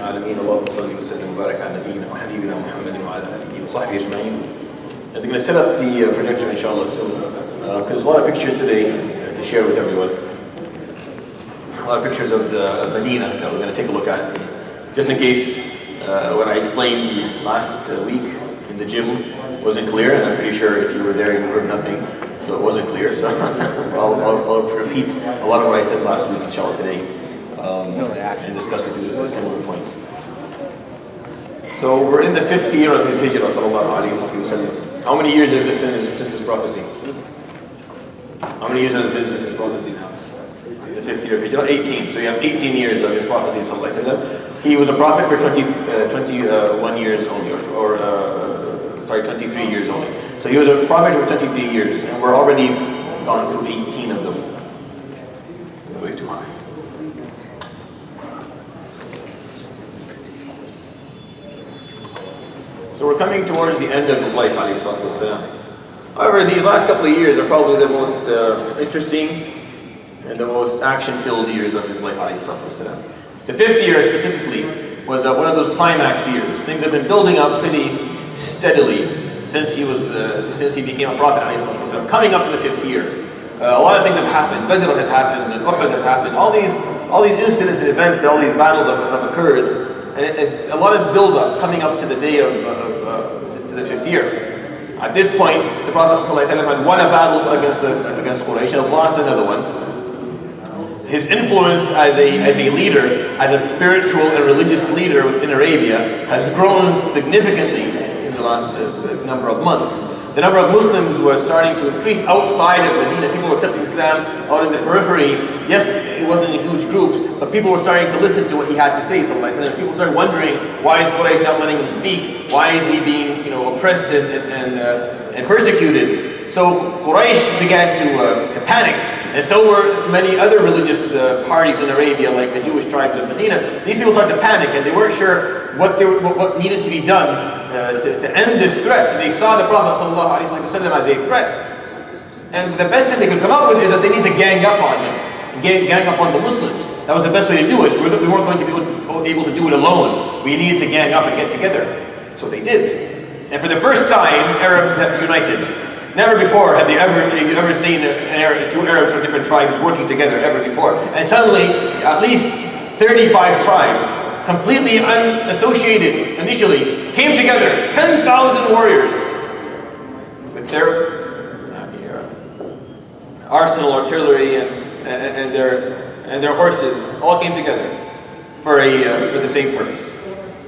العالمين اللهم صل وسلم وبارك على نبينا وحبيبنا محمد وعلى آله وصحبه أجمعين. And they're going to set up the projector inshallah soon because there's a lot of pictures today to share with everyone. A lot of pictures of Medina that we're going to take a look at. Just in case what I explained last week in the gym wasn't clear, and I'm pretty sure if you were there you heard nothing, so it wasn't clear. So I'll repeat a lot of what I said last week inshallah today and discuss with you the similar points. So we're in the 5th year of his hijrah sallallahu alayhi wa sallam. How many years has it been since his prophecy? How many years has it been since his prophecy now? The 5th year of hijrah? 18. So you have 18 years of his prophecy sallallahu alayhi wa sallam. He was a prophet for 21 years only, or 23 years only. So he was a prophet for 23 years, and we're already gone through 18 of them. It's way too high. So we're coming towards the end of his life, alayhi salatu wasalam. However, these last couple of years are probably the most interesting and the most action-filled years of his life, alayhi salatu wasalam. The 5th year specifically was one of those climax years. Things have been building up pretty steadily since he became a prophet, alayhi salatu wasalam. Coming up to the 5th year, a lot of things have happened. Badr has happened, and Uhud has happened. All these incidents and events, all these battles have occurred. And it's a lot of build-up coming up to the day to the 5th year. At this point, the Prophet ﷺ had won a battle against Quraysh, and has lost another one. His influence as a leader, as a spiritual and religious leader within Arabia, has grown significantly in the last number of months. The number of Muslims were starting to increase outside of Medina. People were accepting Islam out in the periphery. Yes, it wasn't in huge groups, but people were starting to listen to what he had to say. People started wondering, why is Quraysh not letting him speak? Why is he being, oppressed and persecuted? So Quraysh began to panic, and so were many other religious parties in Arabia, like the Jewish tribes of Medina. These people started to panic, and they weren't sure what needed to be done to end this threat. So they saw the Prophet ﷺ as a threat. And the best thing they could come up with is that they need to gang up on him, gang up on the Muslims. That was the best way to do it. We weren't going to be able to do it alone. We needed to gang up and get together. So they did. And for the first time, Arabs have united. Never before have you ever seen two Arabs from different tribes working together ever before. And suddenly, at least 35 tribes, completely unassociated initially, came together, 10,000 warriors, with their arsenal, artillery, and their horses, all came together for the same purpose.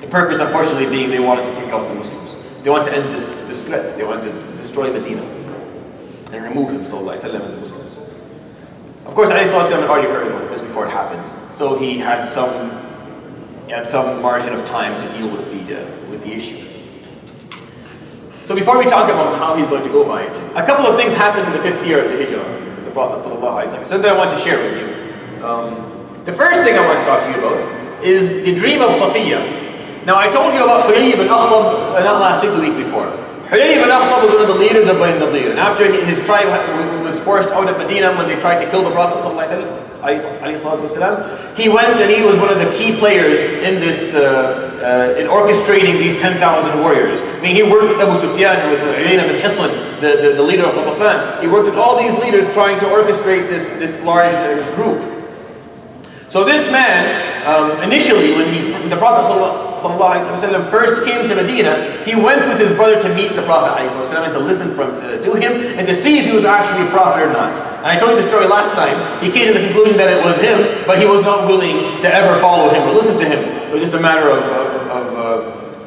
The purpose, unfortunately, being they wanted to take out the Muslims. They wanted to end this threat. They wanted to destroy Medina and remove him, sallallahu alaihi wasallam, and the Muslims. Of course, alayhi salatu wasallam had already heard about this before it happened, so he had some margin of time to deal with the issue. So before we talk about how he's going to go by it, a couple of things happened in the 5th year of the Hijrah, the Prophet sallallahu alaihi wasallam, so that I want to share with you. The first thing I want to talk to you about is the dream of Safiya. Now I told you about Huyay ibn Akhtab not last week, the week before. Huyay ibn Akhtab was one of the leaders of Bani Nadir, and after his tribe was forced out of Medina when they tried to kill the Prophet sallallahu alaihi wasallam, he went and he was one of the key players in this, in orchestrating these 10,000 warriors. I mean, he worked with Abu Sufyan, with Uyayna bin Hisn, the leader of Ghatafan. He worked with all these leaders trying to orchestrate this large group. So this man, initially, when the Prophet ﷺ first came to Medina, he went with his brother to meet the Prophet ﷺ and to listen to him and to see if he was actually a prophet or not. And I told you the story last time. He came to the conclusion that it was him, but he was not willing to ever follow him or listen to him. It was just a matter of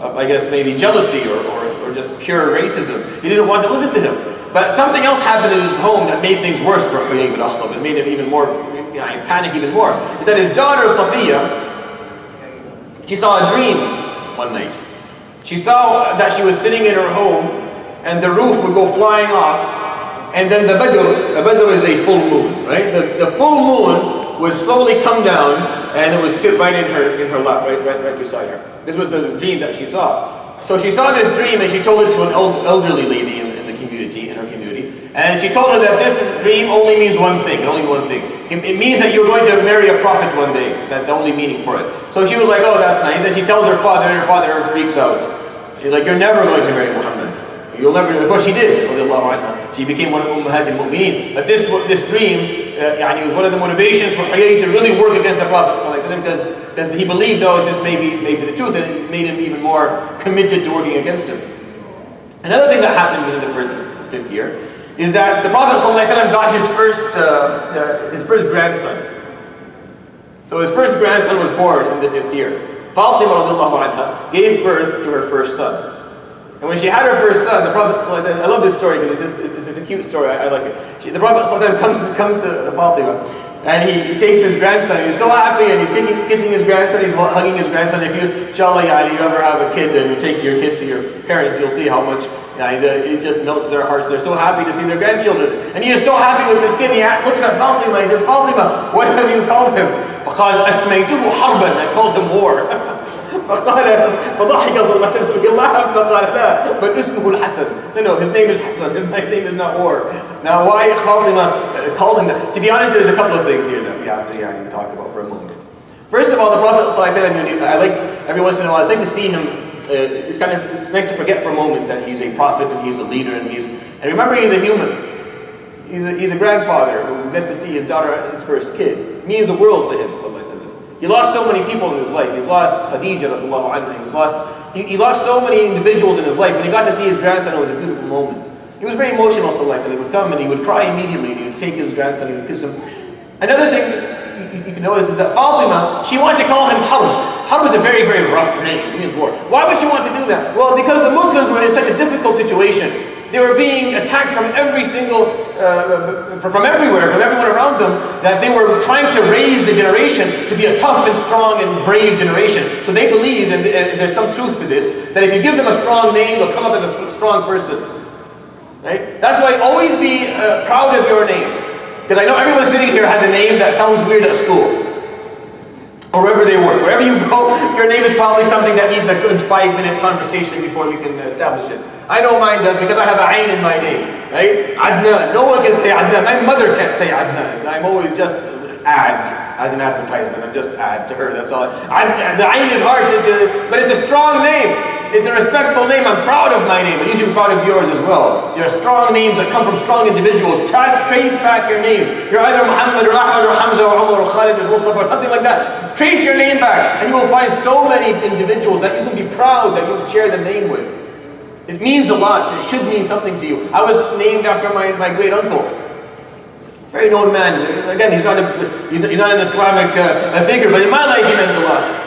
I guess, maybe jealousy or just pure racism. He didn't want to listen to him. But something else happened in his home that made things worse for Huyay ibn Akhtab. It made him even more, panic even more. Is that his daughter Safiya, she saw a dream one night. She saw that she was sitting in her home and the roof would go flying off, and then the Badr is a full moon, right? The full moon would slowly come down and it would sit right in her lap, right beside her. This was the dream that she saw. So she saw this dream and she told it to an elderly lady in her community. And she told her that this dream only means one thing, only one thing. It means that you're going to marry a prophet one day. That's the only meaning for it. So she was like, oh, that's nice. And she tells her father, and her father freaks out. She's like, you're never going to marry Muhammad. You'll never, of course she did. She became one of Ummahat al-Mu'mineen. But this dream, it was one of the motivations for Huyay to really work against the Prophet because he believed, though, it's just maybe the truth, and it made him even more committed to working against him. Another thing that happened within the fifth year is that the Prophet ﷺ got his first grandson. So his first grandson was born in the 5th year. Fatima radiallahu anha gave birth to her first son. And when she had her first son, the Prophet ﷺ, I love this story because it's a cute story, I like it. The Prophet ﷺ comes to Fatima and he takes his grandson. He's so happy and he's kissing his grandson, he's hugging his grandson. If you, inshallah, you ever have a kid and you take your kid to your parents, you'll see how much it just melts their hearts. They're so happy to see their grandchildren. And he is so happy with this kid. He looks at Fatima and he says, Fatima, what have you called him? فقال أسميته حربا. I called him war. فضحك صلى الله عليه وسلم. He laughed فقال لا بل اسمه الحسن. No, his name is Hassan. His name is not war. Now why Fatima called him that? To be honest, there's a couple of things here that we have to talk about for a moment. First of all, the Prophet ﷺ, I like every once in a while, it's nice to see him. It's nice to forget for a moment that he's a prophet and he's a leader and remember he's a human. He's a grandfather who gets to see his daughter, his first kid. It means the world to him. He lost so many people in his life. He's lost Khadija radiallahu anha. He lost so many individuals in his life. When he got to see his grandson, it was a beautiful moment. He was very emotional. He would come and he would cry immediately. He would take his grandson and he would kiss him. Another thing you can notice is that Fatima, she wanted to call him Harb. Harb is a very, very rough name. It means war. Why would she want to do that? Well, because the Muslims were in such a difficult situation. They were being attacked from every single, from everywhere, from everyone around them, that they were trying to raise the generation to be a tough and strong and brave generation. So they believed, and there's some truth to this, that if you give them a strong name, they'll come up as a strong person. Right? That's why always be proud of your name. Because I know everyone sitting here has a name that sounds weird at school. Or wherever they work. Wherever you go, your name is probably something that needs a good 5-minute conversation before we can establish it. I know mine does because I have a ayn in my name. Right? Adnan. No one can say Adnan. My mother can't say Adnan. I'm always just add as an advertisement. I'm just add to her. That's all. The ayn is hard to but it's a strong name. It's a respectful name. I'm proud of my name, and you should be proud of yours as well. There are strong names that come from strong individuals. Trace back your name. You're either Muhammad or Ahmad or Hamza or Umar or Khalid or Mustafa or something like that. Trace your name back, and you will find so many individuals that you can be proud that you share the name with. It means a lot. It should mean something to you. I was named after my great uncle. Very known man. Again, he's not an Islamic figure, but in my life he meant a lot.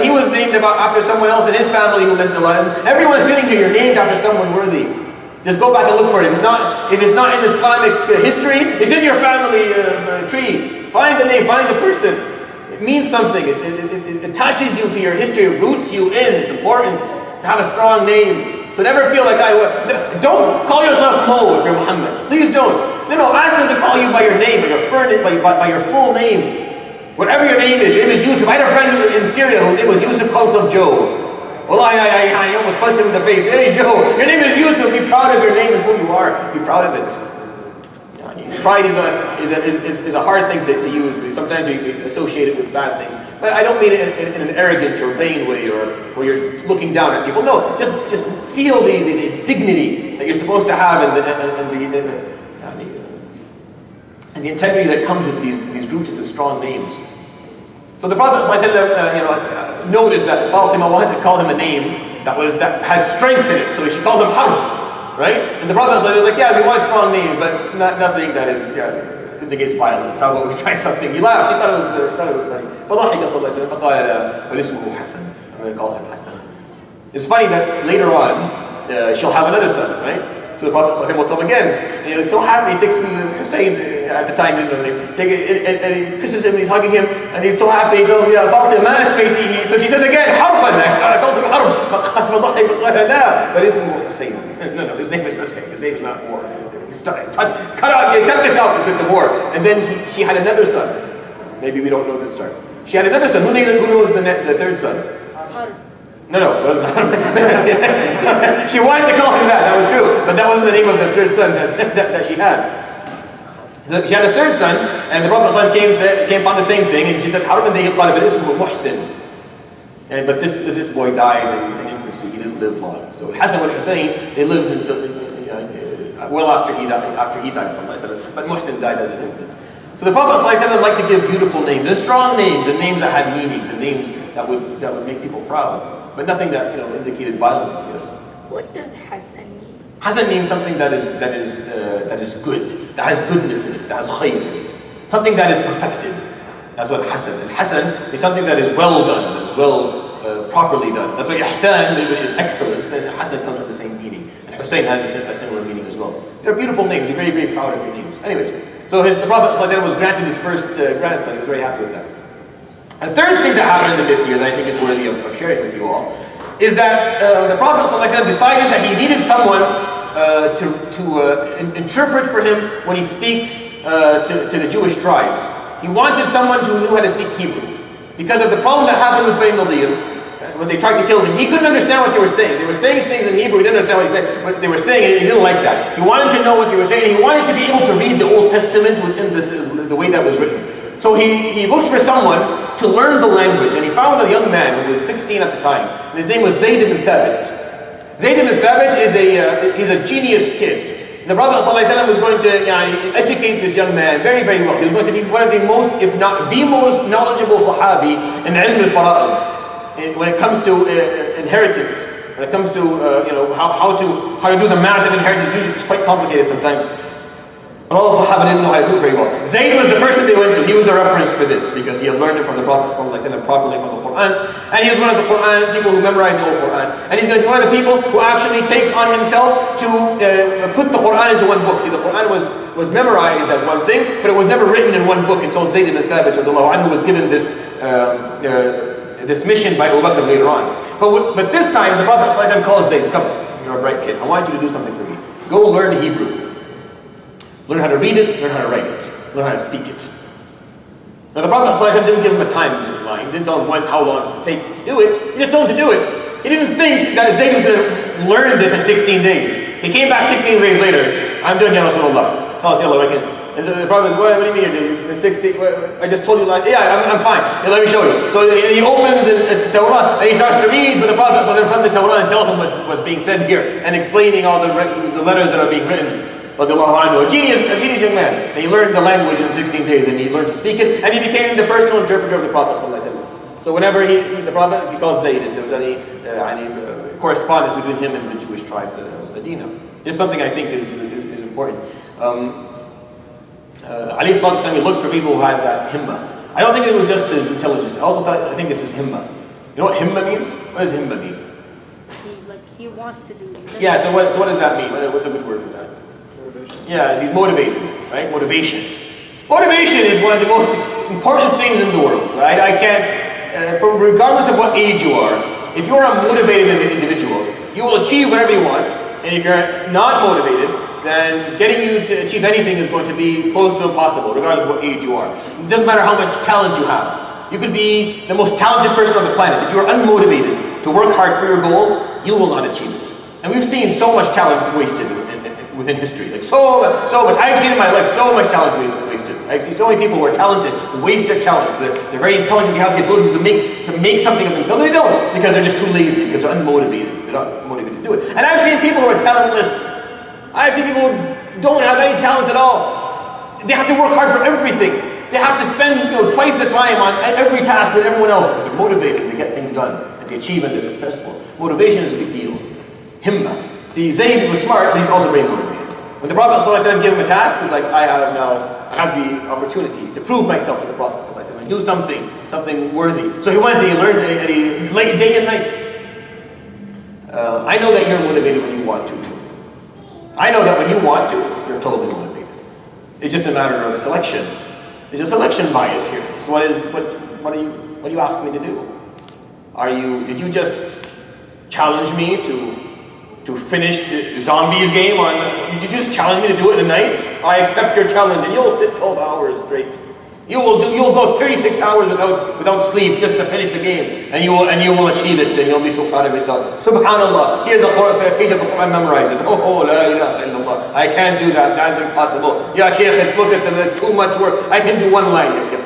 He was named after someone else in his family who meant a lot. And everyone sitting here, you're named after someone worthy. Just go back and look for it. If it's not in Islamic history, it's in your family tree. Find the name, find the person. It means something. It attaches you to your history. It roots you in. It's important to have a strong name. So never feel like don't call yourself Mo if you're Muhammad. Please don't. No, ask them to call you by your name, by your full name. Whatever your name is Yusuf. I had a friend in Syria whose name was Yusuf, called himself Joe. Well, I almost punched him in the face. Hey Joe, your name is Yusuf. Be proud of your name and who you are. Be proud of it. Pride is a hard thing to use. Sometimes we associate it with bad things. But I don't mean it in an arrogant or vain way or where you're looking down at people. No, just feel the dignity that you're supposed to have and the integrity that comes with these rooted and strong names. So the Prophet noticed that Fatima wanted to call him a name that had strength in it, so she called him Harb, right? And the Prophet was like, yeah, we want strong names, but nothing that is indicates violence. How about we try something? He laughed. He thought it was funny. فضحك صلى الله عليه وسلم فقال ولاسمه حسن. I'm going to call him Hassan. It's funny that later on she'll have another son, right? So the Prophet will come again. And he was so happy. He takes Hussein at the time, didn't know him. And he kisses him, and he's hugging him, and he's so happy. He tells Fatima, ما اسميته. So she says again, Harban. I called him Harb. فضحك فقال لا بل اسمه Hussein. No, his name is Hussein. His name is not War. Cut this out with the war. And then she had another son. Maybe we don't know this story. She had another son. Who knows the third son? No, it wasn't. She wanted to call him that was true, but that wasn't the name of the third son that she had. So she had a third son, and the Prophet came found the same thing, and she said, but this boy died in infancy. He didn't live long. So Hassan and Hussein, they lived until well after he died. But Muhsin died as an infant. So the Prophet ﷺ liked to give beautiful names, and strong names, and names that had meanings, and names that would make people proud, but nothing that indicated violence. Yes. What does Hassan mean? Hassan means something that is good, that has goodness in it, that has khayr in it, something that is perfected. That's what Hassan. And Hassan is something that is well done, that is well properly done. That's why Ihsan is excellence, and Hassan comes from the same meaning. And Hussein has a similar meaning as well. They're beautiful names. You're very, very proud of your names. Anyways. So the Prophet ﷺ was granted his first grandson. He was very happy with that. A third thing that happened in the 5th year that I think is worthy of sharing with you all is that the Prophet ﷺ decided that he needed someone to interpret for him when he speaks to the Jewish tribes. He wanted someone who knew how to speak Hebrew. Because of the problem that happened with Bani Nadir, when they tried to kill him, he couldn't understand what they were saying. They were saying things in Hebrew, he didn't understand what they were saying, and he didn't like that. He wanted to know what they were saying, and he wanted to be able to read the Old Testament within the way that was written. So he looked for someone to learn the language, and he found a young man who was 16 at the time, and his name was Zayd ibn Thabit. Zayd ibn Thabit he's a genius kid. The Prophet ﷺ was going to educate this young man very, very well. He was going to be one of the most, if not the most knowledgeable Sahabi in ilm al-fara'id. When it comes to inheritance, when it comes to how to do the math of inheritance, usually it's quite complicated sometimes. And all the Sahaba didn't know how to do it very well. Zayd was the person they went to. He was the reference for this because he had learned it from the Prophet ﷺ properly from the Quran. And he was one of the Quran people who memorized the whole Quran. And he's going to be one of the people who actually takes on himself to put the Quran into one book. See, the Quran was memorized as one thing, but it was never written in one book until Zayd ibn Thabit was given this mission by Abu Bakr later on. But this time, the Prophet ﷺ calls Zayd, come, you're a bright kid. I want you to do something for me. Go learn Hebrew. Learn how to read it, learn how to write it, learn how to speak it. Now the Prophet ﷺ didn't give him a time line. He didn't tell him how long it would take to do it. He just told him to do it. He didn't think that Zayd was going to learn this in 16 days. He came back 16 days later. I'm done, Ya Rasulullah. And so the Prophet says, what do you mean you're doing 60? I just told you like, yeah, I'm fine. Let me show you. So he opens the Torah and he starts to read for the Prophet from the Torah and tell him what's being said here and explaining all the letters that are being written. A genius young man. And he learned the language in 16 days and he learned to speak it and he became the personal interpreter of the Prophet. So whenever the Prophet, he called Zayd if there was any correspondence between him and the Jewish tribes of Medina. Just something I think is important. Ali Sallallahu Alaihi Wasallam looked for people who had that himma. I don't think it was just his intelligence. I think it's his himma. You know what himma means? What does himma mean? He wants to do it. Yeah, so what does that mean? What's a good word for that? Motivation. Yeah, he's motivated, right? Motivation. Motivation is one of the most important things in the world, right? I can't, regardless of what age you are, if you're a motivated individual, you will achieve whatever you want. And if you're not motivated, then getting you to achieve anything is going to be close to impossible, regardless of what age you are. It doesn't matter how much talent you have. You could be the most talented person on the planet. If you are unmotivated to work hard for your goals, you will not achieve it. And we've seen so much talent wasted within history. Like so much. I've seen in my life so much talent wasted. I've seen so many people who are talented, who waste their talents. They're very intelligent, they have the abilities to make something of themselves. They don't, because they're just too lazy, because they're unmotivated. They're not motivated to do it. And I've seen people who are talentless. I've seen people who don't have any talents at all. They have to work hard for everything. They have to spend twice the time on every task that everyone else. But they're motivated, they get things done, and they achieve and they're successful. Motivation is a big deal. Himma. See, Zayd was smart, but he's also very motivated. When the Prophet ﷺ gave him a task, he was like, I have the opportunity to prove myself to the Prophet ﷺ and do something worthy. So he went and he learned, and he late day and night. I know that you're motivated when you want to too. I know that when you want to, you're totally motivated. It's just a matter of selection. There's a selection bias here. So what are you asking me to do? Did you just challenge me to finish the zombies game did you just challenge me to do it in a night? I accept your challenge and you'll sit 12 hours straight. You'll go 36 hours without sleep just to finish the game, and you will achieve it, and you'll be so proud of yourself. Subhanallah. Here's a page of the Quran, memorize it. Oh, la ilaha illallah. I can't do that. That's impossible. Ya Shaykh, look at them. Too much work. I can do one line, Ya Shaykh.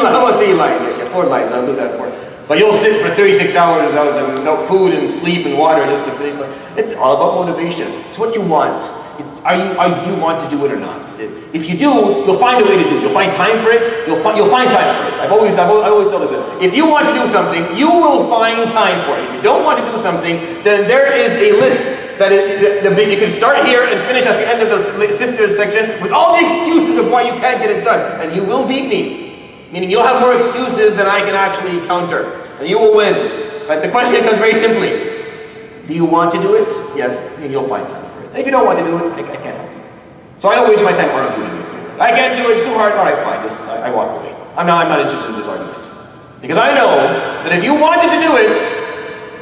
How about 3 lines, Ya Shaykh? 4 lines. I'll do that for you. But you'll sit for 36 hours without food and sleep and water just to finish. It's all about motivation. It's what you want. Do you want to do it or not? If you do, you'll find a way to do it. You'll find time for it. You'll find time for it. I always tell this. If you want to do something, you will find time for it. If you don't want to do something, then there is a list that you can start here and finish at the end of the sisters section with all the excuses of why you can't get it done, and you will beat me. Meaning you'll have more excuses than I can actually counter, and you will win. But the question comes very simply: do you want to do it? Yes, and you'll find time. And if you don't want to do it, I can't help you. So I don't waste my time arguing with you. I can't do it, it's too hard. All right, fine, I walk away. I'm not interested in this argument. Because I know that if you wanted to do it,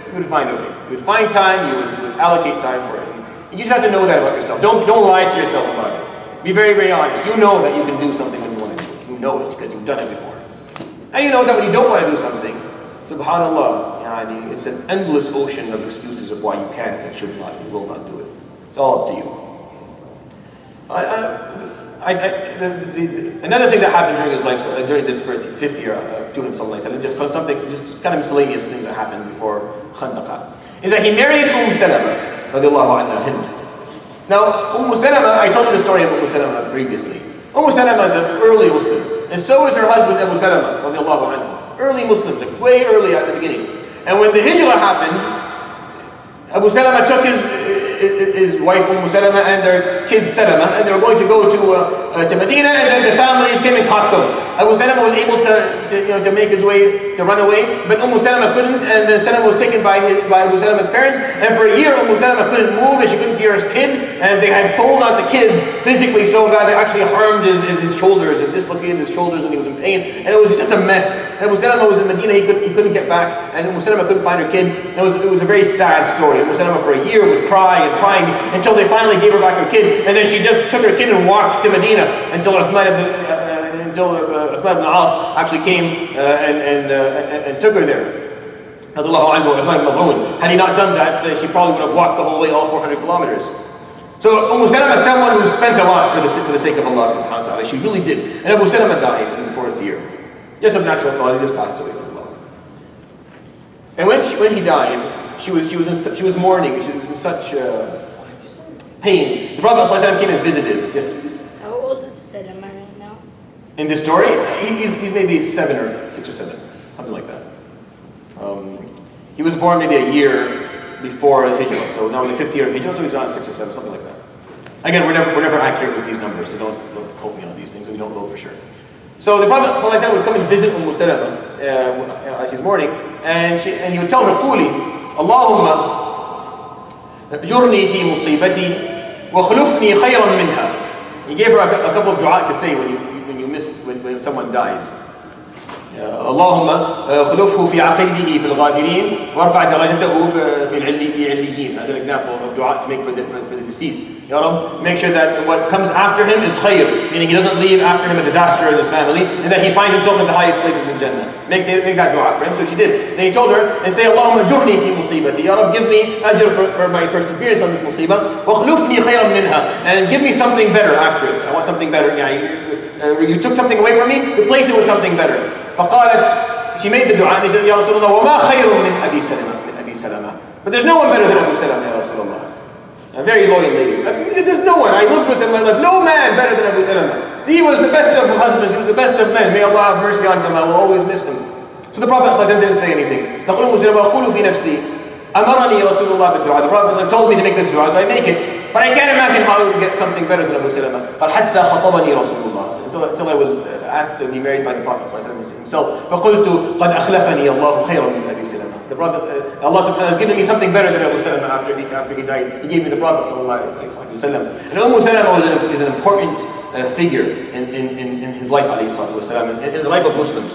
you would find a way. You would find time, you would allocate time for it. You just have to know that about yourself. Don't lie to yourself about it. Be very, very honest. You know that you can do something when you want to do it. You know it because you've done it before. And you know that when you don't want to do something, subhanallah, it's an endless ocean of excuses of why you can't and should not and will not do it. It's all up to you. Another thing that happened during his life, during this 5th year to him, just kind of miscellaneous things that happened before Khandaq, is that he married Salama, radiallahu anha, Hind. Now, Salama, I told you the story of Salama previously. Salama is an early Muslim, and so is her husband Abu Salama, radiallahu anhu. Early Muslims, like way early at the beginning. And when the Hijrah happened, Abu Salama took his wife Salama and their kid Salama, and they were going to go to Medina, and then the families came and caught them. Abu Salama was able to make his way, to run away, but Salama couldn't, and then Salama was taken by Abu Salama's parents, and for a year Salama couldn't move, and she couldn't see her kid, and they had pulled out the kid physically so bad they actually harmed his shoulders and dislocated his shoulders, and he was in pain, and it was just a mess. And Abu Salama was in Medina, he couldn't get back, and Salama couldn't find her kid. It was a very sad story. Salama for a year would cry and trying until they finally gave her back her kid, and then she just took her kid and walked to Medina until Uthman ibn As actually came and took her there. Had he not done that, she probably would have walked the whole way, all 400 kilometers. So Salama is someone who spent a lot for the sake of Allah subhanahu wa ta'ala. She really did. And Abu Salama died in the 4th year. Just of natural causes, he just passed away from Allah. And when he died, she was mourning. She was in such pain. The Prophet ﷺ came and visited. Yes. How old is Salama right now? In this story, he's maybe 6 or 7, something like that. He was born maybe a year before Hijrah, so now in the 5th year of Hijrah, so he's around 6 or 7, something like that. Again, we're never accurate with these numbers, so don't quote me on these things, we don't know for sure. So the Prophet ﷺ would come and visit Salama as she's mourning, and he would tell her, "Quli, Allahumma ajurni fi musibati wa khulufni khayran minha." He gave her a couple of dua to say when someone dies. اللهم خلفه في عقبه في الغابرين وارفع درجته في عليين. As an example of dua to make for the deceased. Ya Rabb, make sure that what comes after him is khayr, meaning he doesn't leave after him a disaster in his family, and that he finds himself in the highest places in Jannah. Make that dua for him. So she did. Then he told her and say, Allahumma jurni fi musibati. Ya Rabb, give me ajr for my perseverance on this musibah. Wa khulufni khayran minha, and give me something better after it. I want something better. You took something away from me, replace it with something better. فقالت, she made the dua, and they said, Ya Rasulullah, وَمَا خَيْرٌ مِنْ أَبِي سَلَمَةَ. But there's no one better than Abu Salama, Ya Rasulullah. A very loyal lady. There's no one. I lived with him, I lived. No man better than Abu Salama. He was the best of husbands, he was the best of men. May Allah have mercy on him, I will always miss him. So the Prophet ﷺ didn't say anything. تقول مسلم وأقول في نفسي أمرني رسول الله بالدعاء. The Prophet ﷺ told me to make this dua, so I make it. But I can't imagine how I would get something better than Abu Salama. But حتى خطبني رسول الله. Until I was asked to be married by the Prophet ﷺ himself. فقلت قد أخلفني الله خيرا من أبي سلمة. The Prophet, Allah subhanahu wa ta'ala has given me something better than Abu Salama after he died. He gave me the Prophet sallallahu alaihi wasallam. And Salama is an important figure in his life alayhi salatu wasalam, in the life of Muslims.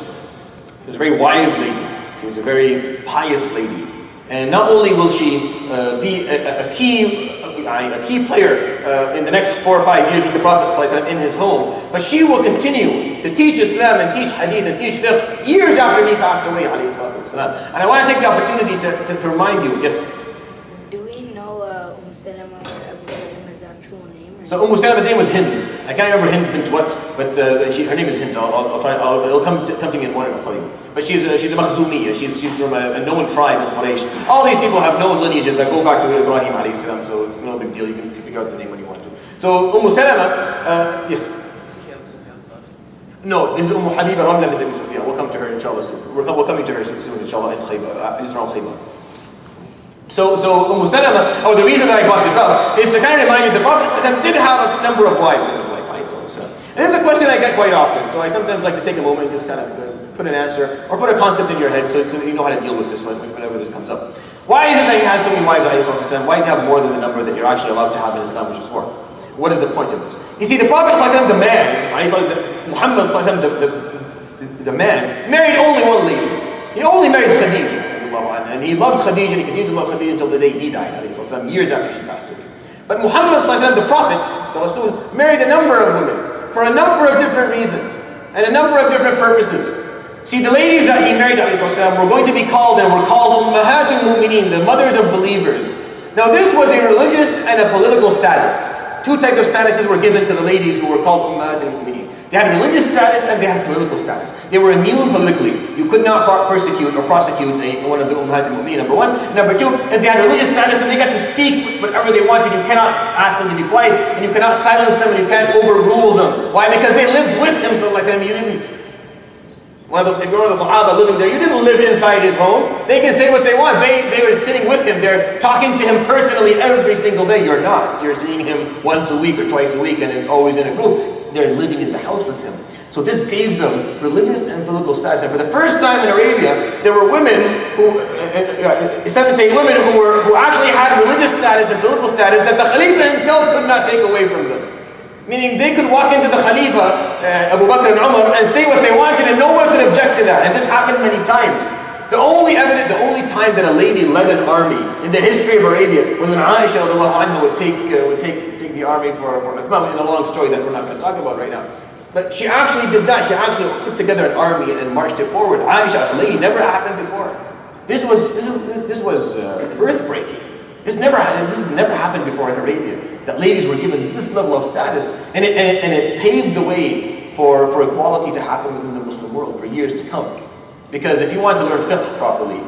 She was a very wise lady. She was a very pious lady. And not only will she be a key a key player in the next 4 or 5 years with the Prophet ﷺ in his home. But she will continue to teach Islam and teach hadith and teach fiqh years after he passed away, alayhi salatu wasalam. And I want to take the opportunity to remind you, yes? Do we know Salama or Abu Salama's actual name? So Salama's name was Hind. I can't remember Hind bint what, but her name is Hind. I'll try. It'll come to me in the morning. I'll tell you. But she's a Makhzumiyya. She's from a known tribe in Quraysh. All these people have known lineages that go back to Ibrahim alayhi salam. So it's no big deal. You can figure out the name when you want to. So Salama, yes. No, this is Habiba Ramla bint Abi Sufyan. We'll come to her inshallah soon. We're coming to her soon inshallah in Khaybar. This is around Khaybar. So Salama, the reason that I brought this up is to kind of remind you the Prophet did have a number of wives in his life. And this is a question I get quite often, so I sometimes like to take a moment and just kind of put an answer or put a concept in your head so that you know how to deal with this whenever this comes up. Why is it that he has so many wives? Why do you have more than the number that you're actually allowed to have in Islam, which is 4? What is the point of this? You see, the Prophet the man, Muhammad the man, married only one lady. He only married Khadija, and he loved Khadija and he continued to love Khadija until the day he died, years after she passed away. But Muhammad the Prophet, the Rasul, married a number of women for a number of different reasons and a number of different purposes. See, the ladies that he married were going to be called, and were called Ummahatul Mu'mineen, the mothers of believers. Now this was a religious and a political status. 2 types of statuses were given to the ladies who were called Ummahatul Mu'mineen. They had religious status and they had political status. They were immune politically. You could not persecute or prosecute one of the Ummahatul Mu'mineen, number 1. And number 2 is they had religious status and they got to speak whatever they wanted. You cannot ask them to be quiet, and you cannot silence them, and you can't overrule them. Why? Because they lived with him, you didn't. If you're one of the Sahaba living there, you didn't live inside his home. They can say what they want. They were sitting with him. They're talking to him personally every single day. You're not. You're seeing him once a week or twice a week, and it's always in a group. They're living in the house with him. So this gave them religious and political status. And for the first time in Arabia, there were women who, 7 to 8 women who actually had religious status and political status that the Khalifa himself could not take away from them. Meaning they could walk into the Khalifa, Abu Bakr and Umar, and say what they wanted, and no one could object to that. And this happened many times. The only time that a lady led an army in the history of Arabia was when Aisha would take the army for Uthman, in a long story that we're not going to talk about right now. But she actually did that. She actually put together an army and marched it forward. Aisha, a lady, never happened before. This was earth-breaking. This never happened before in Arabia, that ladies were given this level of status, and it paved the way for equality to happen within the Muslim world for years to come. Because if you want to learn fiqh properly,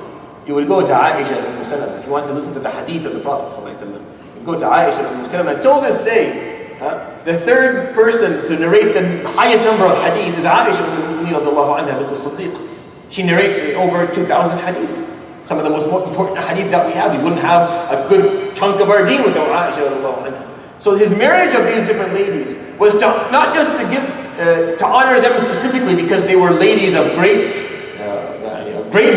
you would go to Aisha and Salama. If you want to listen to the hadith of the Prophet you'd go to Aisha and Salama. Until this day, the 3rd person to narrate the highest number of hadith is Aisha bint Siddiq. She narrates over 2,000 hadith. Some of the most important hadith that we have. We wouldn't have a good chunk of our deen without Aisha. So his marriage of these different ladies was not just to honor them specifically because they were ladies of great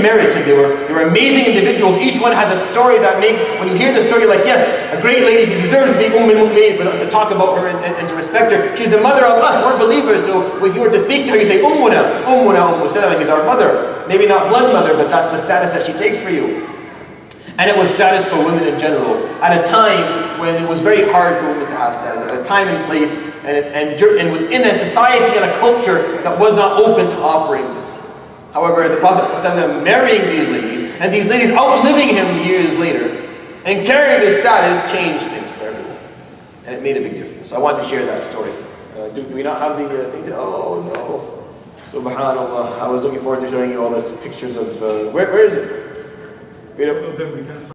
merit, and they were amazing individuals. Each one has a story that makes, when you hear the story, like, yes, a great lady, she deserves to be Umm-al-Mu'mineen, for us to talk about her and to respect her. She's the mother of us, we're believers, so if you were to speak to her, you say, Ummuna, Salama, he's our mother. Maybe not blood mother, but that's the status that she takes for you. And it was status for women in general, at a time when it was very hard for women to have status, at a time and place, and within a society and a culture that was not open to offering this. However, the Prophet ﷺ marrying these ladies, and these ladies outliving him years later, and carrying their status changed things for everyone. And it made a big difference. So I want to share that story. Do we not have the thing to... Oh no. Subhanallah. I was looking forward to showing you all those pictures of... where is it?